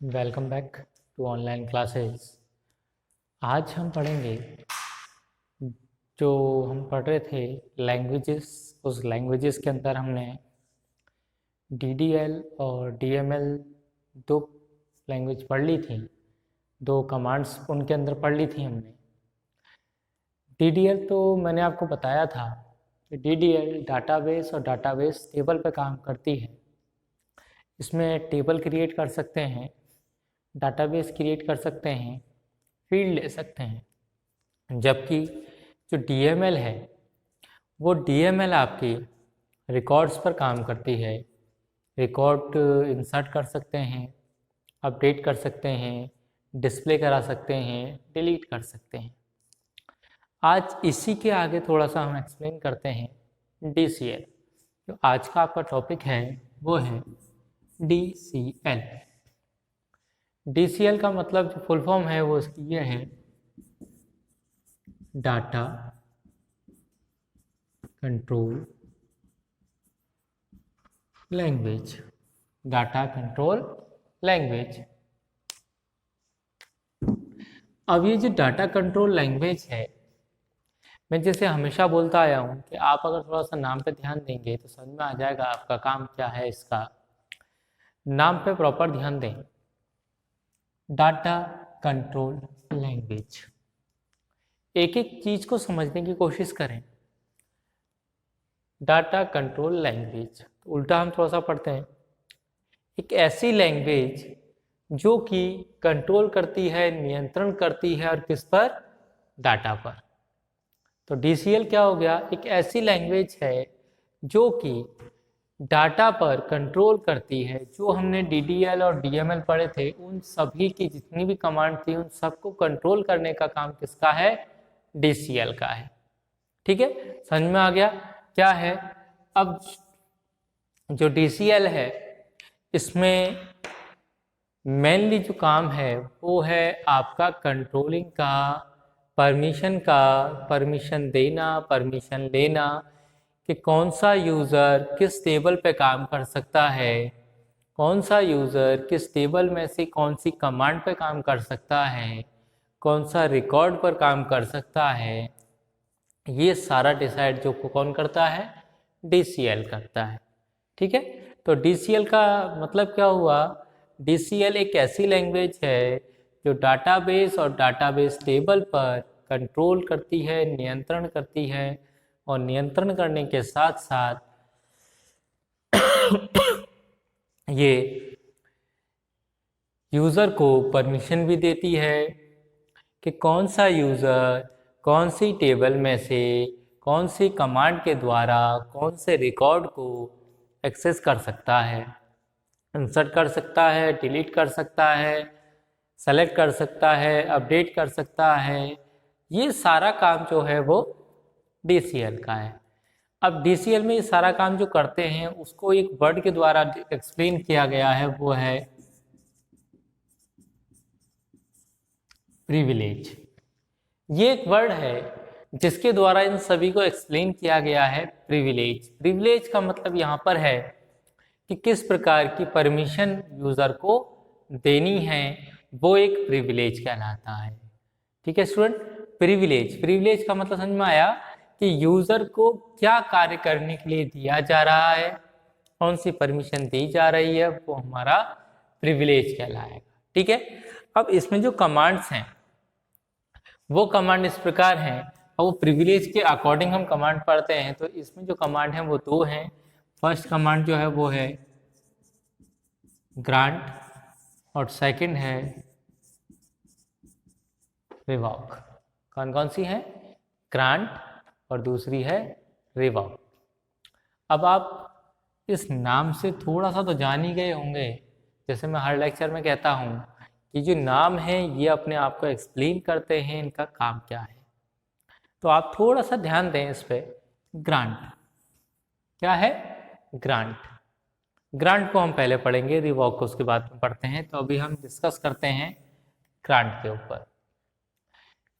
Welcome back to online classes. आज हम पढ़ेंगे जो हम पढ़ रहे थे लैंग्वेजेस। उस लैंग्वेजेस के अंदर हमने DDL और DML दो लैंग्वेज पढ़ ली थी, दो कमांड्स उनके अंदर पढ़ ली थी हमने। DDL तो मैंने आपको बताया था कि DDL डाटाबेस और डाटाबेस टेबल पर काम करती है। इसमें टेबल क्रिएट कर सकते हैं, डाटाबेस क्रिएट कर सकते हैं, फील्ड ले सकते हैं। जबकि जो DML है वो DML आपकी रिकॉर्ड्स पर काम करती है। रिकॉर्ड इंसर्ट कर सकते हैं, अपडेट कर सकते हैं, डिस्प्ले करा सकते हैं, डिलीट कर सकते हैं। आज इसी के आगे थोड़ा सा हम एक्सप्लेन करते हैं DCL। जो आज का आपका टॉपिक है वो है DCL। DCL का मतलब जो फुल फॉर्म है वो इसकी ये है, data control language. Data control language. अब ये जो डाटा कंट्रोल लैंग्वेज है, मैं जैसे हमेशा बोलता आया हूँ कि आप अगर थोड़ा सा नाम पे ध्यान देंगे तो समझ में आ जाएगा आपका काम क्या है। इसका नाम पे प्रॉपर ध्यान दें। डाटा कंट्रोल लैंग्वेज, एक एक चीज को समझने की कोशिश करें। डाटा कंट्रोल लैंग्वेज तो उल्टा हम थोड़ा सा पढ़ते हैं, एक ऐसी लैंग्वेज जो कि कंट्रोल करती है, नियंत्रण करती है, और किस पर? डाटा पर। तो DCL क्या हो गया? एक ऐसी लैंग्वेज है जो कि डाटा पर कंट्रोल करती है। जो हमने DDL और DML पढ़े थे, उन सभी की जितनी भी कमांड थी उन सबको कंट्रोल करने का काम किसका है? DCL का है। ठीक है, समझ में आ गया क्या है? अब जो DCL है इसमें मेनली जो काम है वो है आपका कंट्रोलिंग का, परमिशन का, परमिशन देना, परमिशन लेना, कि कौन सा यूज़र किस टेबल पे काम कर सकता है, कौन सा यूज़र किस टेबल में से कौन सी कमांड पे काम कर सकता है, कौन सा रिकॉर्ड पर काम कर सकता है। ये सारा डिसाइड जो कौन करता है? DCL करता है। ठीक है, तो DCL का मतलब क्या हुआ? DCL एक ऐसी लैंग्वेज है जो डाटाबेस और डाटाबेस टेबल पर कंट्रोल करती है, नियंत्रण करती है, और नियंत्रण करने के साथ साथ ये यूज़र को परमिशन भी देती है कि कौन सा यूज़र कौन सी टेबल में से कौन सी कमांड के द्वारा कौन से रिकॉर्ड को एक्सेस कर सकता है, इंसर्ट कर सकता है, डिलीट कर सकता है, सेलेक्ट कर सकता है, अपडेट कर सकता है। ये सारा काम जो है वो DCL का है। अब DCL में ये सारा काम जो करते हैं उसको एक वर्ड के द्वारा एक्सप्लेन किया गया है, वो है प्रिविलेज। ये एक वर्ड है जिसके द्वारा इन सभी को एक्सप्लेन किया गया है, प्रिविलेज। प्रिविलेज का मतलब यहाँ पर है कि किस प्रकार की परमिशन यूज़र को देनी है, वो एक प्रिविलेज कहलाता है। ठीक है स्टूडेंट, प्रिविलेज, प्रिविलेज का मतलब समझ में आया कि यूज़र को क्या कार्य करने के लिए दिया जा रहा है, कौन सी परमिशन दी जा रही है, वो हमारा प्रिविलेज कहलाएगा। ठीक है, अब इसमें जो कमांड्स हैं वो कमांड इस प्रकार हैं, और वो प्रिविलेज के अकॉर्डिंग हम कमांड पढ़ते हैं। तो इसमें जो कमांड है वो दो हैं। फर्स्ट कमांड जो है वो है ग्रांट, और सेकंड है रिवॉक। कौन कौन सी है? ग्रांट और दूसरी है रिवॉक। अब आप इस नाम से थोड़ा सा तो जान ही गए होंगे। जैसे मैं हर लेक्चर में कहता हूँ कि जो नाम है ये अपने आप को एक्सप्लेन करते हैं, इनका काम क्या है। तो आप थोड़ा सा ध्यान दें इस पे। ग्रांट क्या है? ग्रांट। ग्रांट को हम पहले पढ़ेंगे, रिवॉक को उसके बाद में पढ़ते हैं। तो अभी हम डिस्कस करते हैं ग्रांट के ऊपर।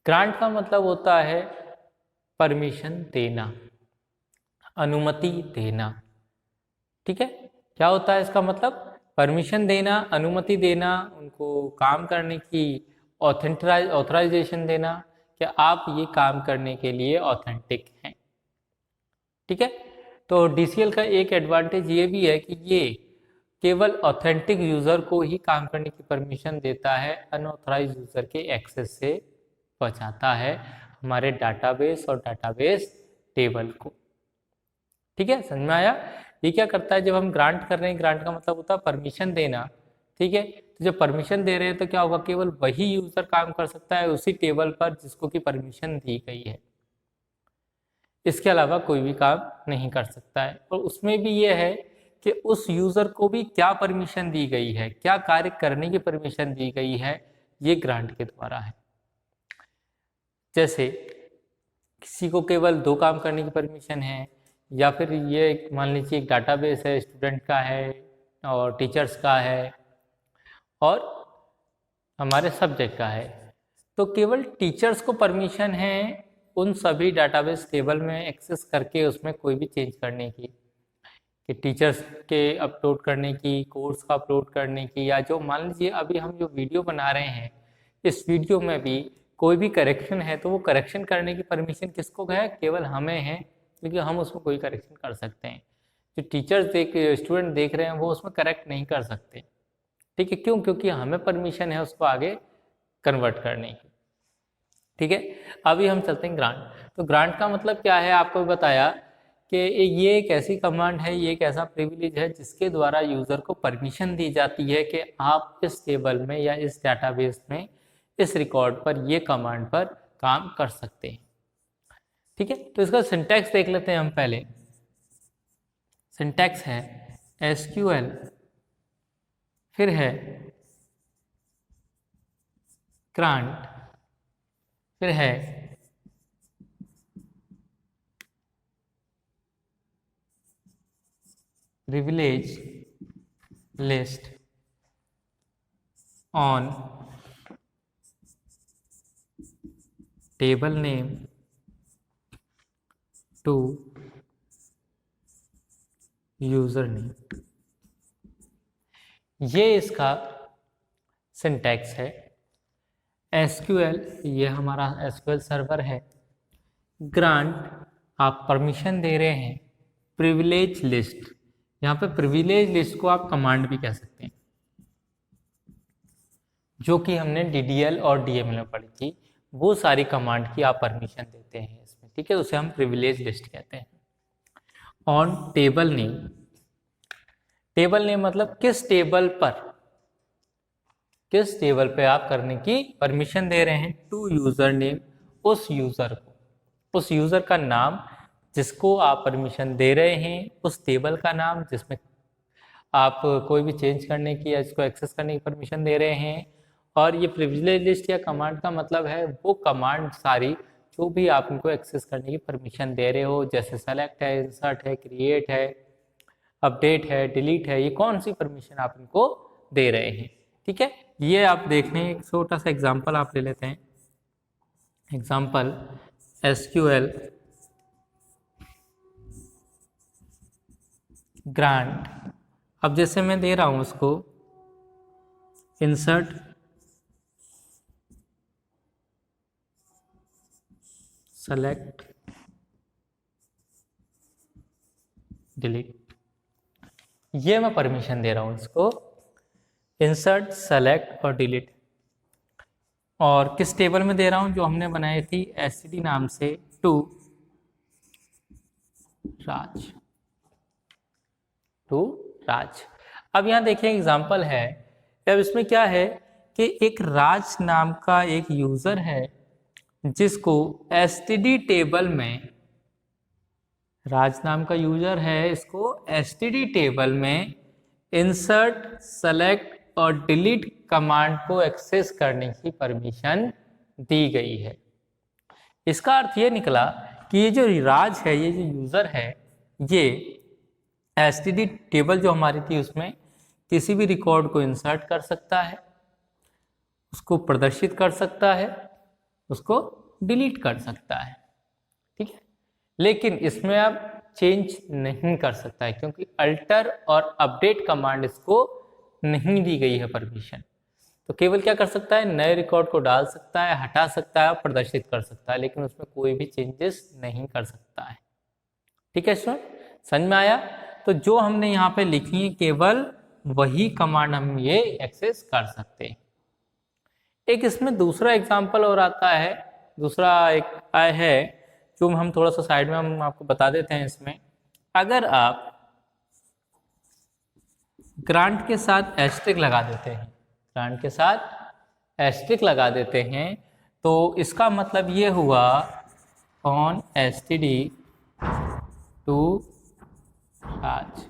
ग्रांट का मतलब होता है परमिशन देना, अनुमति देना। ठीक है, क्या होता है इसका मतलब? परमिशन देना, अनुमति देना, उनको काम करने की ऑथराइजेशन देना कि आप ये काम करने के लिए ऑथेंटिक हैं। ठीक है, तो DCL का एक एडवांटेज ये भी है कि ये केवल ऑथेंटिक यूज़र को ही काम करने की परमिशन देता है, अनऑथराइज यूज़र के एक्सेस से बचाता है हमारे डाटाबेस और डाटाबेस टेबल को। ठीक है, समझ में आया? ये क्या करता है, जब हम ग्रांट कर रहे हैं, ग्रांट का मतलब होता है परमिशन देना। ठीक है, तो जब परमिशन दे रहे हैं तो क्या होगा, केवल वही यूज़र काम कर सकता है उसी टेबल पर जिसको कि परमिशन दी गई है, इसके अलावा कोई भी काम नहीं कर सकता है। और उसमें भी ये है कि उस यूज़र को भी क्या परमिशन दी गई है, क्या कार्य करने की परमिशन दी गई है, ये ग्रांट के द्वारा है। जैसे किसी को केवल 2 काम करने की परमिशन है, या फिर ये मान लीजिए एक डाटाबेस है, स्टूडेंट का है और टीचर्स का है और हमारे सब्जेक्ट का है, तो केवल टीचर्स को परमिशन है उन सभी डाटाबेस टेबल में एक्सेस करके उसमें कोई भी चेंज करने की, कि टीचर्स के अपलोड करने की, कोर्स का अपलोड करने की, या जो मान लीजिए अभी हम जो वीडियो बना रहे हैं, इस वीडियो में भी कोई भी करेक्शन है तो वो करेक्शन करने की परमिशन किसको है, केवल हमें है, क्योंकि हम उसमें कोई करेक्शन कर सकते हैं। जो टीचर्स स्टूडेंट देख रहे हैं वो उसमें करेक्ट नहीं कर सकते। ठीक है, क्यों? क्योंकि हमें परमिशन है उसको आगे कन्वर्ट करने की। ठीक है, अभी हम चलते हैं ग्रांट। तो ग्रांट का मतलब क्या है, आपको बताया कि ये एक ऐसी कमांड है, ये एक ऐसा प्रिविलेज है जिसके द्वारा यूज़र को परमिशन दी जाती है कि आप इस टेबल में या इस डाटाबेस में इस रिकॉर्ड पर ये कमांड पर काम कर सकते हैं। ठीक है, तो इसका सिंटैक्स देख लेते हैं हम पहले। सिंटैक्स है SQL, फिर है ग्रांट, फिर है privilege list on table name to user name. ये इसका सिंटैक्स है। SQL, ये हमारा SQL सर्वर है। ग्रांट, आप परमिशन दे रहे हैं। प्रिविलेज लिस्ट, यहाँ पे प्रिविलेज लिस्ट को आप कमांड भी कह सकते हैं, जो कि हमने DDL और DML में पढ़ी थी। वो सारी कमांड की आप परमिशन देते हैं इसमें। ठीक है, उसे हम प्रिविलेज लिस्ट कहते हैं। On table name, table name मतलब किस टेबल पर, किस टेबल पे आप करने की परमिशन दे रहे हैं। टू यूजर नेम, उस यूजर को, उस यूजर का नाम जिसको आप परमिशन दे रहे हैं, उस टेबल का नाम जिसमें आप कोई भी चेंज करने की या इसको एक्सेस करने की परमिशन दे रहे हैं। और ये प्रिविलेज लिस्ट या कमांड का मतलब है वो कमांड सारी जो भी आप उनको एक्सेस करने की परमिशन दे रहे हो, जैसे सेलेक्ट है, इंसर्ट है, क्रिएट है, अपडेट है, डिलीट है, ये कौन सी परमिशन आप इनको दे रहे हैं। ठीक है, ये आप देख लें। एक छोटा सा एग्जांपल आप ले लेते हैं। एग्जांपल SQL ग्रांट, अब जैसे मैं दे रहा हूं उसको इंसर्ट सेलेक्ट डिलीट, ये मैं परमिशन दे रहा हूं इसको, इंसर्ट सेलेक्ट और डिलीट। और किस टेबल में दे रहा हूं, जो हमने बनाई थी STD नाम से, टू राज, टू राज। अब यहाँ देखिए एग्जांपल है। अब इसमें क्या है कि एक राज नाम का एक यूजर है जिसको STD टेबल में, राज नाम का यूजर है, इसको STD टेबल में इंसर्ट सेलेक्ट और डिलीट कमांड को एक्सेस करने की परमिशन दी गई है। इसका अर्थ ये निकला कि ये जो राज है, ये जो यूजर है, ये STD टेबल जो हमारी थी उसमें किसी भी रिकॉर्ड को इंसर्ट कर सकता है, उसको प्रदर्शित कर सकता है, उसको डिलीट कर सकता है। ठीक है, लेकिन इसमें अब चेंज नहीं कर सकता है, क्योंकि अल्टर और अपडेट कमांड इसको नहीं दी गई है परमिशन, तो केवल क्या कर सकता है, नए रिकॉर्ड को डाल सकता है, हटा सकता है, प्रदर्शित कर सकता है, लेकिन उसमें कोई भी चेंजेस नहीं कर सकता है। ठीक है स्टूडेंट, समझ में आया? तो जो हमने यहाँ पे लिखी है केवल वही कमांड हम ये एक्सेस कर सकते हैं। एक इसमें दूसरा एग्जांपल और आता है, दूसरा एक है जो हम थोड़ा सा साइड में हम आपको बता देते हैं। इसमें अगर आप ग्रांट के साथ एस्टेरिक लगा देते हैं, ग्रांट के साथ एस्टेरिक लगा देते हैं, तो इसका मतलब ये हुआ ऑन एसटीडी टू राज।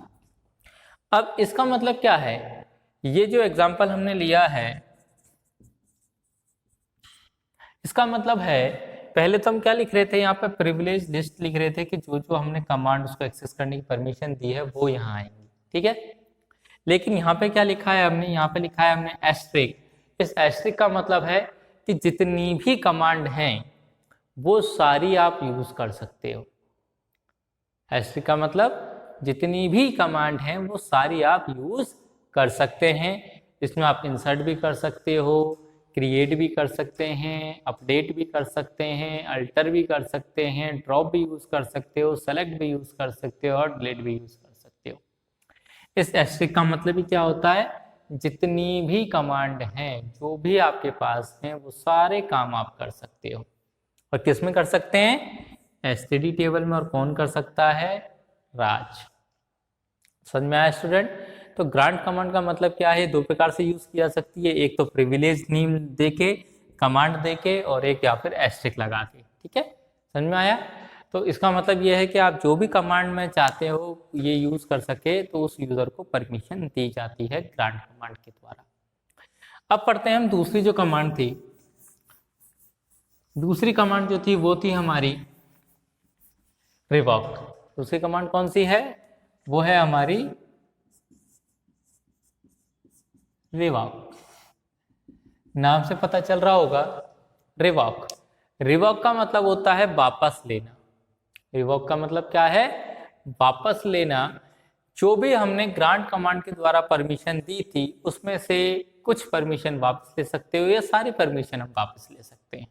अब इसका मतलब क्या है, ये जो एग्जांपल हमने लिया है इसका मतलब है, पहले तो हम क्या लिख रहे थे, यहाँ पे प्रिविलेज लिस्ट लिख रहे थे कि जो जो हमने कमांड उसको एक्सेस करने की परमिशन दी है वो यहाँ आएंगी, ठीक है। लेकिन यहाँ पे क्या लिखा है हमने, यहाँ पे लिखा है हमने एस्ट्रिक। इस एस्ट्रिक का मतलब है कि जितनी भी कमांड हैं वो सारी आप यूज कर सकते हो। एस्ट्रिक का मतलब जितनी भी कमांड हैं वो सारी आप यूज कर सकते हैं। इसमें आप इंसर्ट भी कर सकते हो, क्रिएट भी कर सकते हैं, अपडेट भी कर सकते हैं, अल्टर भी कर सकते हैं, ड्रॉप भी यूज कर सकते हो, सेलेक्ट भी यूज कर सकते हो और डिलीट भी यूज कर सकते हो। इस एस्ट्रिक का मतलब ही क्या होता है, जितनी भी कमांड हैं जो भी आपके पास हैं वो सारे काम आप कर सकते हो। और किस में कर सकते हैं, एसटीडी टेबल में। और कौन कर सकता है, राज। समझ में आया स्टूडेंट? तो ग्रांट कमांड का मतलब क्या है, दो प्रकार से यूज किया जा सकती है, एक तो प्रिविलेज नेम देके, कमांड देके, और एक या फिर एस्ट्रिक लगा के। ठीक है, समझ में आया? तो इसका मतलब यह है कि आप जो भी कमांड में चाहते हो ये यूज कर सके तो उस यूजर को परमिशन दी जाती है ग्रांट कमांड के द्वारा। अब पढ़ते हैं हम दूसरी जो कमांड थी। दूसरी कमांड जो थी वो थी हमारी रिवॉक। दूसरी कमांड कौन सी है, वो है हमारी रिवॉक। नाम से पता चल रहा होगा, रिवॉक। रिवॉक का मतलब होता है वापस लेना। रिवॉक का मतलब क्या है, वापस लेना। जो भी हमने ग्रांट कमांड के द्वारा परमिशन दी थी उसमें से कुछ परमिशन वापस ले सकते हो या सारी परमिशन हम वापस ले सकते हैं।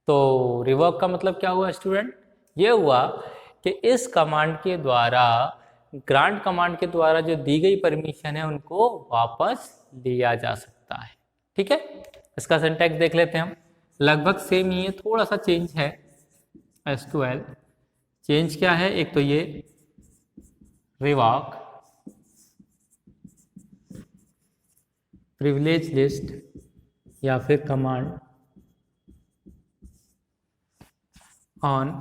तो रिवॉक का मतलब क्या हुआ स्टूडेंट, ये हुआ कि इस कमांड के द्वारा, ग्रांट कमांड के द्वारा जो दी गई परमिशन है उनको वापस लिया जा सकता है। ठीक है, इसका सिंटैक्स देख लेते हैं हम। लगभग सेम ही है, थोड़ा सा चेंज है। SQL चेंज क्या है, एक तो ये रिवॉक प्रिविलेज लिस्ट या फिर command on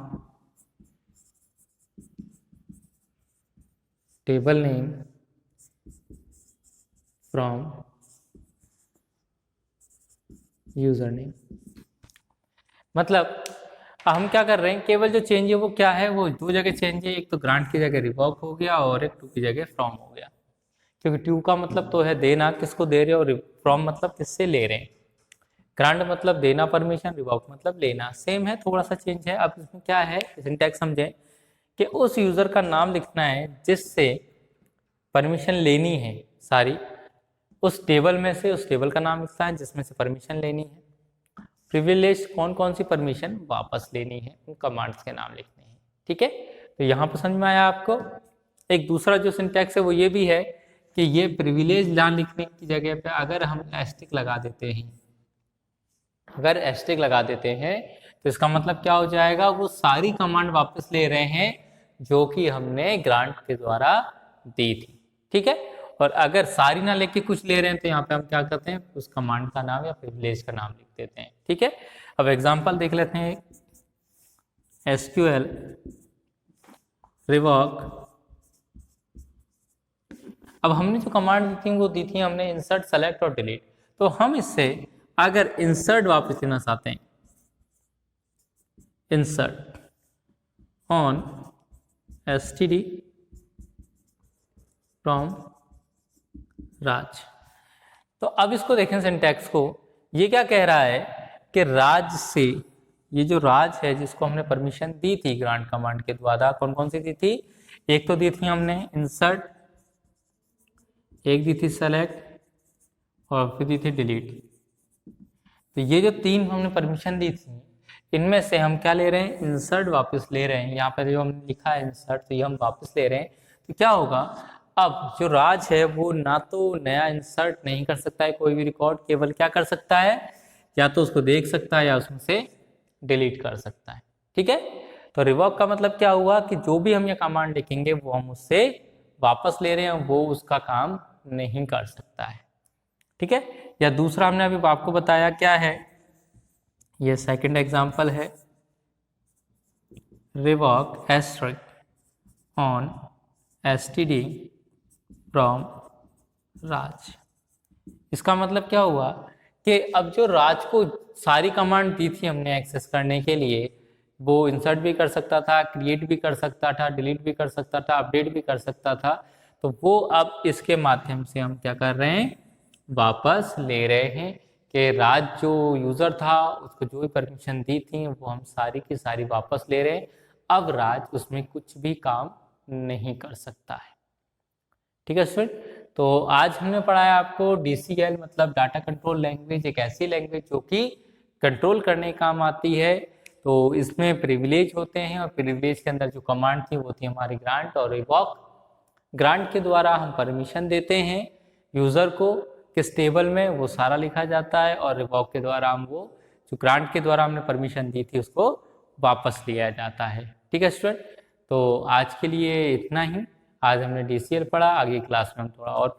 table name from user name. मतलब हम क्या कर रहे हैं, केवल जो चेंज है वो क्या है, वो दो जगह चेंज है। एक तो ग्रांट की जगह रिवॉक हो गया और एक टू की जगह फ्रॉम हो गया। क्योंकि टू का मतलब तो है देना, किसको दे रहे हो, और फ्रॉम मतलब किससे ले रहे हैं। ग्रांट मतलब देना परमिशन, रिवॉक मतलब लेना, सेम है, थोड़ा सा चेंज है। अब इसमें क्या है, सिंटैक्स समझें कि उस यूजर का नाम लिखना है जिससे परमिशन लेनी है सारी, उस टेबल में से उस टेबल का नाम लिखना है जिसमें से परमिशन लेनी है। प्रिविलेज कौन कौन सी परमिशन वापस लेनी है, उन कमांड्स के नाम लिखने हैं। ठीक है, तो यहाँ पर समझ में आया आपको। एक दूसरा जो सिंटैक्स है वो ये भी है कि ये प्रिविलेज नाम लिखने की जगह पे अगर हम एस्ट्रिक लगा देते हैं, अगर एस्ट्रिक लगा देते हैं तो इसका मतलब क्या हो जाएगा, वो सारी कमांड वापस ले रहे हैं जो कि हमने ग्रांट के द्वारा दी थी। ठीक है, और अगर सारी ना लेके कुछ ले रहे हैं तो यहाँ पे हम क्या करते हैं, उस कमांड का नाम या प्रिविलेज का नाम लिख देते हैं। ठीक है, अब एग्जांपल देख लेते हैं। SQL revoke. अब हमने जो कमांड दी थी वो दी थी हमने इंसर्ट, सेलेक्ट और डिलीट। तो हम इससे अगर इंसर्ट वापस लेना चाहते हैं, इंसर्ट ऑन STD फ्रॉम राज। तो अब इसको देखें सिंटैक्स को, ये क्या कह रहा है कि राज से, ये जो राज है जिसको हमने परमिशन दी थी ग्रांट कमांड के द्वारा, कौन कौन सी दी थी, एक तो दी थी हमने इंसर्ट, एक दी थी सेलेक्ट और फिर दी थी डिलीट। तो ये जो 3 हमने परमिशन दी थी, इनमें से हम क्या ले रहे हैं, इंसर्ट वापस ले रहे हैं। यहाँ पर जो हमने लिखा है इंसर्ट, तो ये हम वापस ले रहे हैं। तो क्या होगा, अब जो राज है वो ना तो नया इंसर्ट नहीं कर सकता है कोई भी रिकॉर्ड, केवल क्या कर सकता है, या तो उसको देख सकता है या उसमें से डिलीट कर सकता है। ठीक है, तो रिवॉक का मतलब क्या हुआ कि जो भी हम ये कमांड लिखेंगे वो हम उससे वापस ले रहे हैं, वो उसका काम नहीं कर सकता है। ठीक है, या दूसरा हमने अभी आपको बताया क्या है, ये सेकंड एग्जांपल है, revoke asterisk on STD from Raj. इसका मतलब क्या हुआ कि अब जो राज को सारी कमांड दी थी हमने एक्सेस करने के लिए, वो इंसर्ट भी कर सकता था, क्रिएट भी कर सकता था, डिलीट भी कर सकता था, अपडेट भी कर सकता था, तो वो अब इसके माध्यम से हम क्या कर रहे हैं, वापस ले रहे हैं कि राज जो यूज़र था उसको जो भी परमिशन दी थी वो हम सारी की सारी वापस ले रहे हैं। अब राज उसमें कुछ भी काम नहीं कर सकता है। ठीक है स्टूडेंट, तो आज हमने पढ़ाया आपको DCL मतलब डाटा कंट्रोल लैंग्वेज, एक ऐसी लैंग्वेज जो कि कंट्रोल करने काम आती है। तो इसमें प्रिविलेज होते हैं और प्रिविलेज के अंदर जो कमांड थी वो थी हमारी ग्रांट और रिवॉक। ग्रांट के द्वारा हम परमिशन देते हैं यूज़र को किस टेबल में, वो सारा लिखा जाता है, और रिवॉक के द्वारा हम वो जो ग्रांट के द्वारा हमने परमिशन दी थी उसको वापस लिया जाता है। ठीक है स्टूडेंट, तो आज के लिए इतना ही। आज हमने DCL पढ़ा, आगे क्लास में हम थोड़ा और